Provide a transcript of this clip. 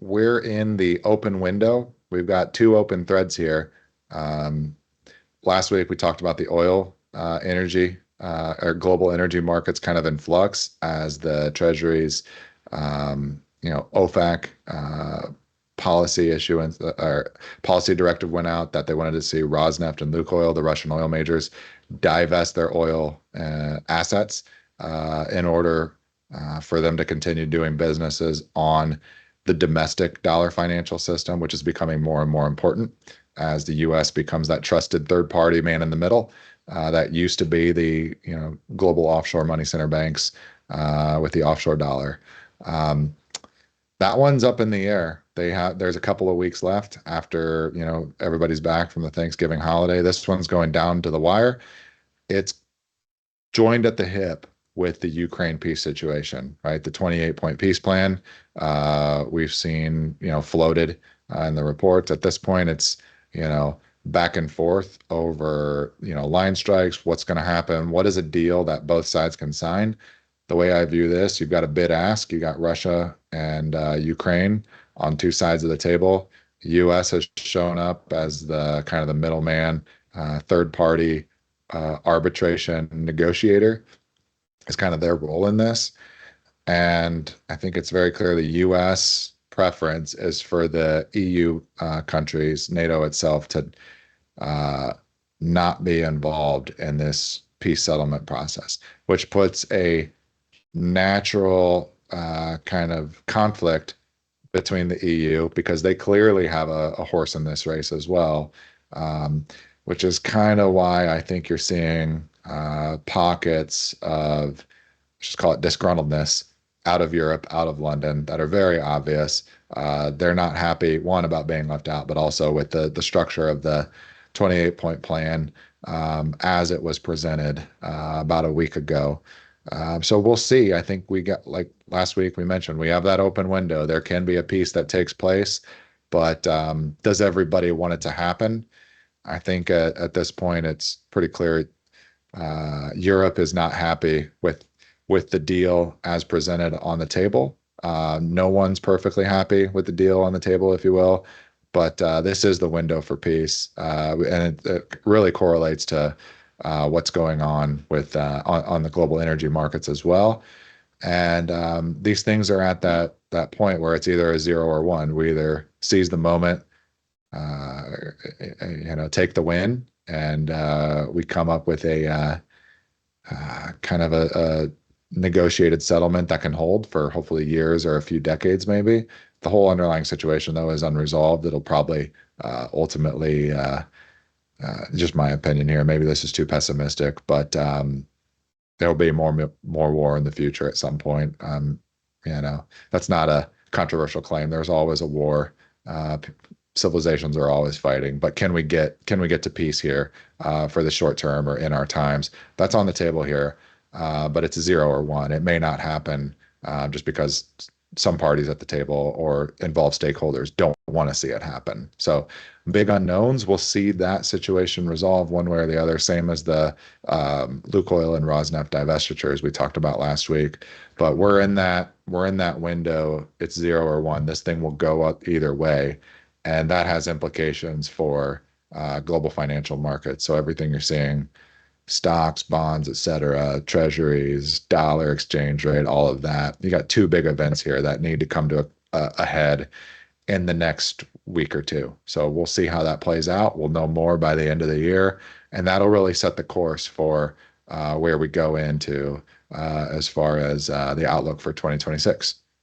we're in the open window. We've got two open threads here. Um, Last week we talked about the oil energy or global energy markets kind of in flux as the Treasury's OFAC policy issuance or policy directive went out that they wanted to see Rosneft and Lukoil, the Russian oil majors, divest their oil assets in order for them to continue doing businesses on the domestic dollar financial system, which is becoming more and more important as the U.S. becomes that trusted third party man in the middle that used to be the global offshore money center banks with the offshore dollar. Um, that one's up in the air. There's a couple of weeks left after everybody's back from the Thanksgiving holiday. This one's going down to the wire. It's joined at the hip with the Ukraine peace situation, right? The 28-point peace plan we've seen, floated in the reports. At this point, it's, back and forth over, line strikes, what's going to happen, what is a deal that both sides can sign. The way I view this, you've got a bid ask, you got Russia and Ukraine on two sides of the table. U.S. has shown up as the kind of the middleman, third party arbitration negotiator is kind of their role in this. And I think it's very clear the U.S. preference is for the EU countries, NATO itself, to not be involved in this peace settlement process, which puts a natural kind of conflict between the EU because they clearly have a horse in this race as well, which is kind of why I think you're seeing pockets of, just call it disgruntledness, out of Europe, out of London, that are very obvious. They're not happy, one, about being left out, but also with the structure of the 28-point plan as it was presented about a week ago. So we'll see. I think we got, like last week we mentioned, we have that open window. There can be a piece that takes place, but does everybody want it to happen? I think at this point it's pretty clear Europe is not happy with the deal as presented on the table. No one's perfectly happy with the deal on the table, if you will, but this is the window for peace, and it really correlates to what's going on with on the global energy markets as well. And these things are at that point where it's either a 0 or 1. We either seize the moment, take the win, and we come up with a kind of a negotiated settlement that can hold for hopefully years or a few decades, maybe. The whole underlying situation, though, is unresolved. It'll probably ultimately, just my opinion here, maybe this is too pessimistic, but there'll be more war in the future at some point. That's not a controversial claim. There's always a war. Civilizations are always fighting, but can we get to peace here for the short term or in our times? That's on the table here, but it's a 0 or 1. It may not happen just because some parties at the table or involved stakeholders don't want to see it happen. So big unknowns. We'll see that situation resolve one way or the other, same as the Lukoil and Rosneft divestitures we talked about last week. But we're in that window. It's 0 or 1. This thing will go up either way. And that has implications for global financial markets. So everything you're seeing, stocks, bonds, et cetera, treasuries, dollar exchange rate, all of that. You got two big events here that need to come to a head in the next week or two. So we'll see how that plays out. We'll know more by the end of the year, and that'll really set the course for where we go into as far as the outlook for 2026.